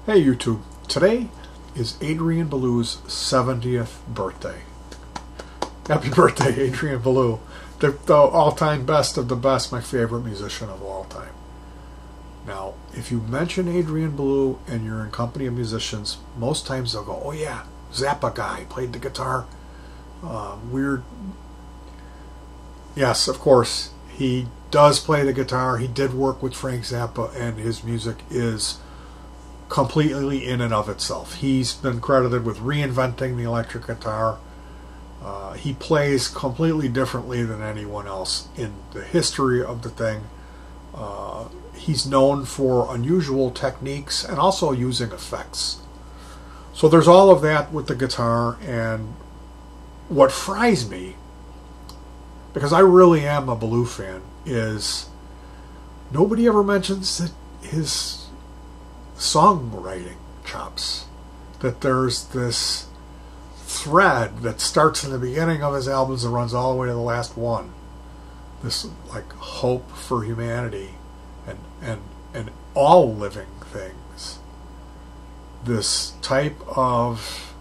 Hey YouTube, today is Adrian Belew's 70th birthday. Happy birthday, Adrian Belew, the all-time best of the best, my favorite musician of all time. Now, if you mention Adrian Belew and you're in company of musicians, most times they'll go, oh yeah, Zappa guy, played the guitar. Weird. Yes, of course, he does play the guitar. He did work with Frank Zappa, and his music is completely in and of itself. He's been credited with reinventing the electric guitar. He plays completely differently than anyone else in the history of the thing. He's known for unusual techniques and also using effects. So there's all of that with the guitar, and what fries me, because I really am a Belew fan, is nobody ever mentions that his songwriting chops, that there's this thread that starts in the beginning of his albums and runs all the way to the last one, this like hope for humanity and all living things, this type of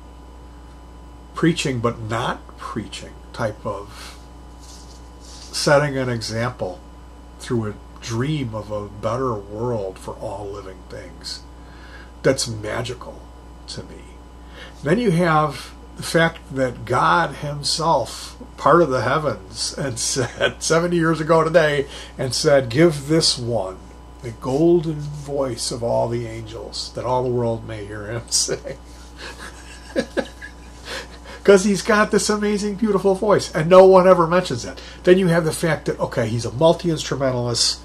preaching but not preaching type of setting an example through a dream of a better world for all living things. That's magical to me. Then you have the fact that God himself, part of the heavens, and said 70 years ago today, and said, give this one the golden voice of all the angels, that all the world may hear him sing. Because he's got this amazing, beautiful voice, and no one ever mentions that. Then you have the fact that, okay, he's a multi-instrumentalist.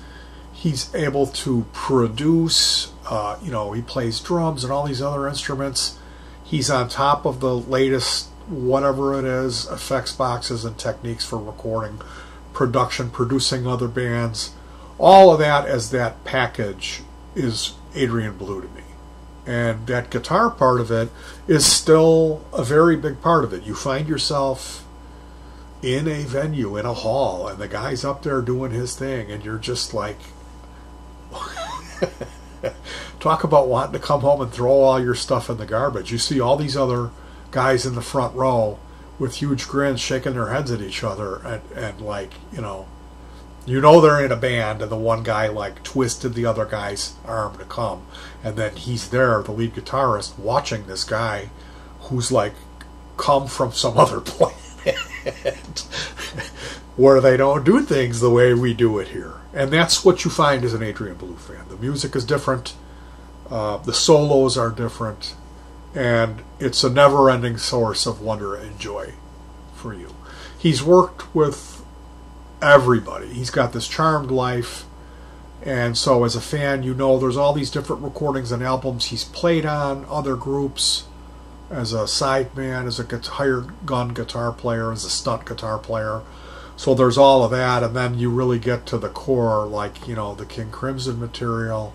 He's able to produce, he plays drums and all these other instruments. He's on top of the latest, whatever it is, effects boxes and techniques for recording, production, producing other bands. All of that as that package is Adrian Belew to me. And that guitar part of it is still a very big part of it. You find yourself in a venue, in a hall, and the guy's up there doing his thing, and you're just like, talk about wanting to come home and throw all your stuff in the garbage. You see all these other guys in the front row with huge grins shaking their heads at each other, and like, they're in a band, and the one guy like twisted the other guy's arm to come, and then he's there, the lead guitarist, watching this guy who's like come from some other planet where they don't do things the way we do it here. And that's what you find as an Adrian Belew fan. The music is different, the solos are different, and it's a never-ending source of wonder and joy for you. He's worked with everybody. He's got this charmed life, and so as a fan, there's all these different recordings and albums. He's played on other groups as a sideman, as a hired gun guitar player, as a stunt guitar player. So there's all of that, and then you really get to the core, like, the King Crimson material,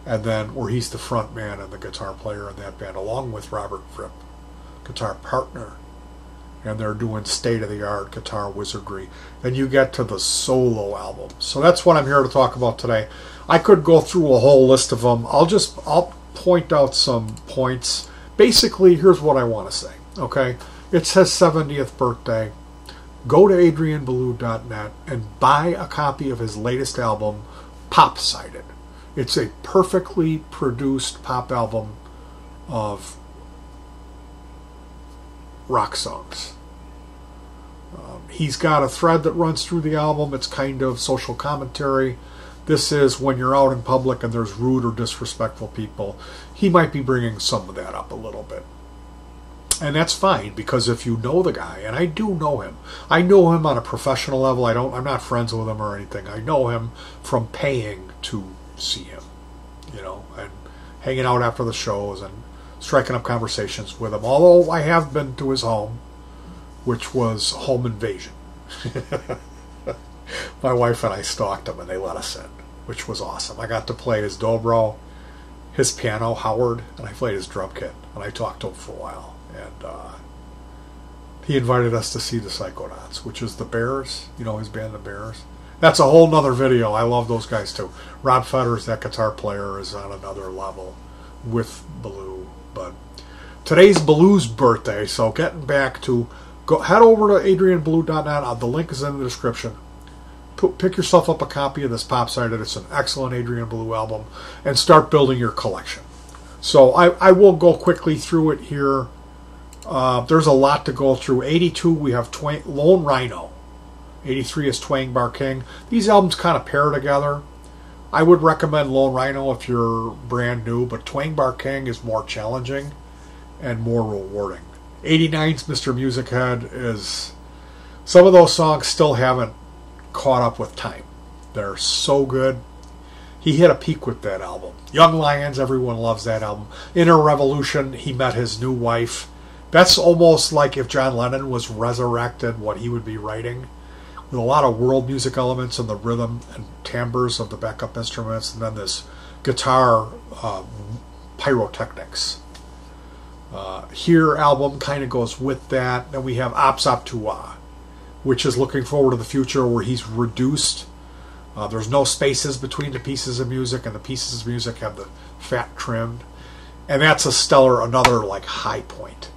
and then where he's the front man and the guitar player in that band, along with Robert Fripp, guitar partner, and they're doing state-of-the-art guitar wizardry. Then you get to the solo albums. So that's what I'm here to talk about today. I could go through a whole list of them. I'll point out some points. Basically, here's what I want to say, okay? It's his 70th birthday. Go to adrianbelew.net and buy a copy of his latest album, Pop Sided. It's a perfectly produced pop album of rock songs. He's got a thread that runs through the album. It's kind of social commentary. This is when you're out in public and there's rude or disrespectful people. He might be bringing some of that up a little bit. And that's fine, because if you know the guy, and I do know him. I know him on a professional level. I'm not friends with him or anything. I know him from paying to see him, and hanging out after the shows and striking up conversations with him. Although I have been to his home, which was home invasion. My wife and I stalked him, and they let us in, which was awesome. I got to play his dobro, his piano, Howard, and I played his drum kit, and I talked to him for a while. And he invited us to see the Psychonauts, which is the Bears, his band, the Bears. That's a whole nother video. I love those guys too. Rob Fetters, that guitar player, is on another level. with Belew. But today's Belew's birthday, so getting back to, head over to adrianbelew.net. The link is in the description. Pick yourself up a copy of this pop-sided. It's an excellent Adrian Belew album, and start building your collection. So I will go quickly through it here. There's a lot to go through. 82, we have Lone Rhino. 83 is Twang Bar King. These albums kind of pair together. I would recommend Lone Rhino if you're brand new, but Twang Bar King is more challenging and more rewarding. 89's Mr. Music Head is... Some of those songs still haven't caught up with time. They're so good. He hit a peak with that album. Young Lions, everyone loves that album. Inner Revolution, he met his new wife. That's almost like if John Lennon was resurrected, what he would be writing, with a lot of world music elements and the rhythm and timbres of the backup instruments, and then this guitar pyrotechnics. Here album kind of goes with that. Then we have Ops Op Tua, which is looking forward to the future, where he's reduced. There's no spaces between the pieces of music, and the pieces of music have the fat trimmed. And that's a stellar, another like high point.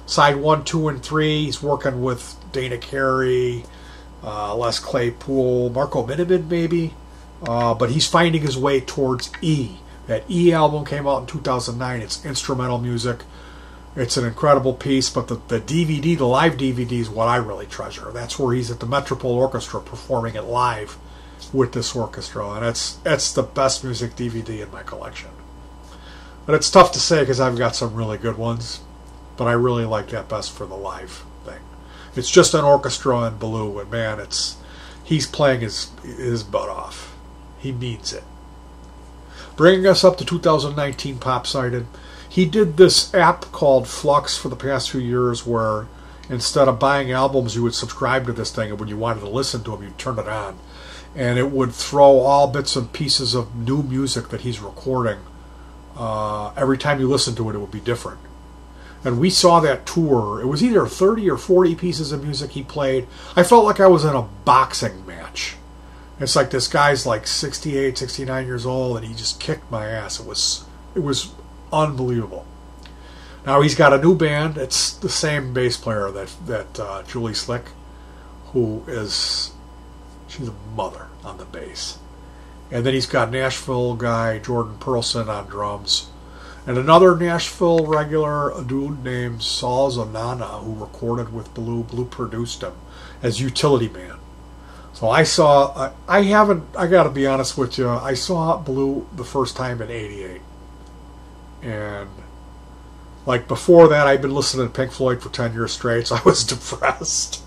Side 1, 2, and 3, he's working with Dana Carey, Les Claypool, Marco Minnemann maybe. But he's finding his way towards E. That E album came out in 2009. It's instrumental music. It's an incredible piece, but the DVD, the live DVD, is what I really treasure. That's where he's at the Metropole Orchestra performing it live with this orchestra, and it's the best music DVD in my collection. But it's tough to say because I've got some really good ones, but I really like that best for the live thing. It's just an orchestra and Belew, and man, he's playing his butt off. He means it. Bringing us up to 2019 Pop-Sided. He did this app called Flux for the past few years, where instead of buying albums, you would subscribe to this thing, and when you wanted to listen to them, you'd turn it on. And it would throw all bits and pieces of new music that he's recording. Every time you listen to it, it would be different. And we saw that tour. It was either 30 or 40 pieces of music he played. I felt like I was in a boxing match. It's like this guy's like 68, 69 years old, and he just kicked my ass. It was unbelievable. Now he's got a new band. It's the same bass player that Julie Slick, who is... She's a mother on the bass. And then he's got Nashville guy Jordan Perlson on drums. And another Nashville regular, a dude named Saul Zanana, who recorded with Belew. Belew produced him as Utility Man. So I got to be honest with you, I saw Belew the first time in 88. And like before that, I'd been listening to Pink Floyd for 10 years straight, so I was depressed.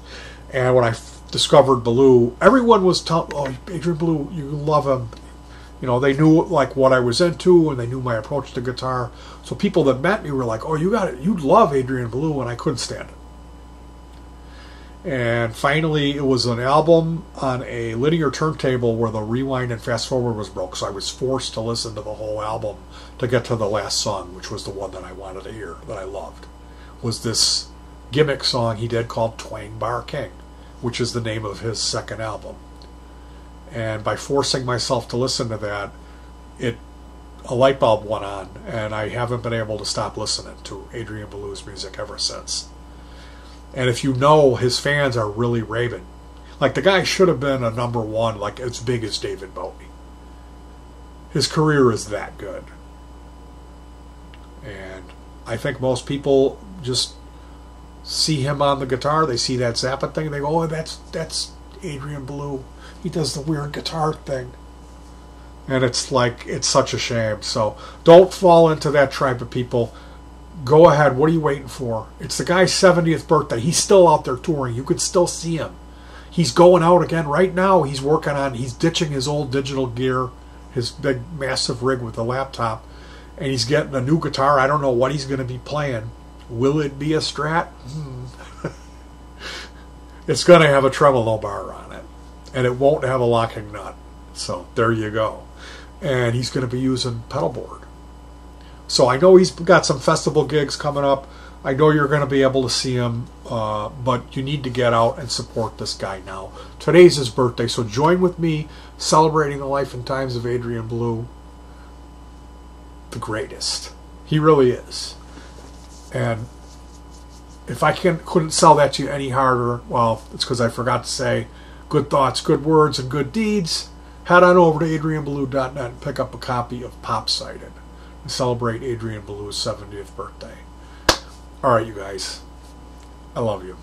And when I discovered Belew, everyone was telling, "Oh, Adrian Belew, you love him." You know, they knew like what I was into, and they knew my approach to guitar. So people that met me were like, "Oh, you got it. You'd love Adrian Belew," and I couldn't stand it. And finally, it was an album on a linear turntable where the rewind and fast forward was broke, so I was forced to listen to the whole album to get to the last song, which was the one that I wanted to hear, that I loved. Was this gimmick song he did called Twang Bar King, which is the name of his second album. And by forcing myself to listen to that, a light bulb went on, and I haven't been able to stop listening to Adrian Belew's music ever since. And if you know, his fans are really raving. Like, the guy should have been a #1, like as big as David Bowie. His career is that good. And I think most people just see him on the guitar, they see that Zappa thing, and they go, "Oh, that's Adrian Belew. He does the weird guitar thing." And it's like, it's such a shame. So don't fall into that tribe of people. Go ahead. What are you waiting for? It's the guy's 70th birthday. He's still out there touring. You could still see him. He's going out again right now. He's ditching his old digital gear, his big massive rig with the laptop, and he's getting a new guitar. I don't know what he's going to be playing. Will it be a Strat? It's going to have a tremolo bar on it, and it won't have a locking nut. So there you go. And he's going to be using pedal board. So I know he's got some festival gigs coming up. I know you're going to be able to see him, but you need to get out and support this guy now. Today's his birthday, so join with me celebrating the life and times of Adrian Belew, the greatest. He really is. And if I couldn't sell that to you any harder, well, it's because I forgot to say good thoughts, good words, and good deeds. Head on over to adrianbelew.net and pick up a copy of Pop Sighted and celebrate Adrian Belew's 70th birthday. All right, you guys. I love you.